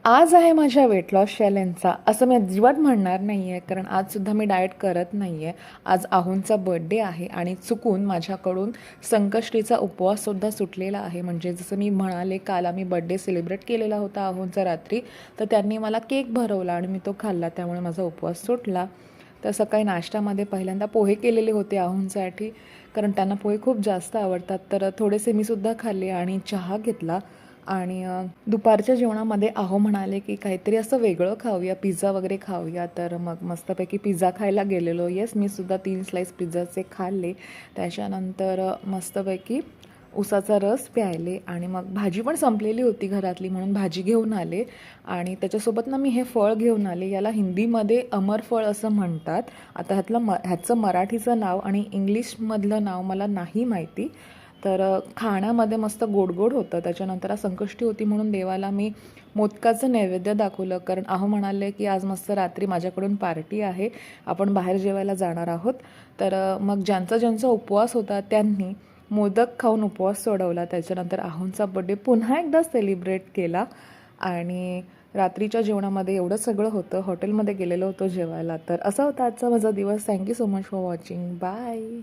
आज आहे माझ्या वेट लॉस चॅलेंजचा असं मी अजिबात म्हणणार नाही आहे, कारण आजसुद्धा मी डाएट करत नाही आहे. आज आहूंचा बर्थडे आहे आणि चुकून माझ्याकडून संकष्टीचा उपवाससुद्धा सुटलेला आहे. म्हणजे जसं मी म्हणाले, काल आम्ही बर्थडे सेलिब्रेट केलेला होता आहूंचा रात्री, तर त्यांनी मला केक भरवला आणि मी तो खाल्ला, त्यामुळे माझा उपवास सुटला. तर सकाळी नाश्त्यामध्ये पहिल्यांदा पोहे केलेले होते आहूंसाठी, कारण त्यांना पोहे खूप जास्त आवडतात. तर थोडेसे मी सुद्धा खाल्ले आणि चहा घेतला. आणि दुपारच्या जेवणामध्ये आहो म्हणाले की काहीतरी असं वेगळं खाऊया, पिझ्झा वगैरे खाऊया. तर मग मस्तपैकी पिझ्झा खायला गेलेलो. येस, मी सुद्धा 3 स्लाईस पिझ्झाचे खाल्ले. त्याच्यानंतर मस्तपैकी उसाचा रस प्यायले आणि मग भाजी पण संपलेली होती घरातली, म्हणून भाजी घेऊन आले. आणि त्याच्यासोबत ना मी हे फळ घेऊन आले. याला हिंदीमध्ये अमर फळ असं म्हणतात. आता ह्याचं मराठीचं नाव आणि इंग्लिशमधलं नाव मला नाही माहिती. तर खाण्यामध्ये मस्त गोड गोड होतं. त्याच्यानंतर आज संकष्टी होती, म्हणून देवाला मी मोदकाचं नैवेद्य दाखवलं, कारण आहो म्हणाले की आज मस्त रात्री माझ्याकडून पार्टी आहे, आपण बाहेर जेवायला जाणार आहोत. तर मग ज्यांचा उपवास होता त्यांनी मोदक खाऊन उपवास सोडवला. त्याच्यानंतर आहूंचा बड्डे पुन्हा एकदा सेलिब्रेट केला. आणि रात्रीच्या जेवणामध्ये एवढं सगळं होतं. हॉटेलमध्ये गेलेलो होतो जेवायला. तर असा होता आजचा माझा दिवस. Thank you so much for watching. Bye.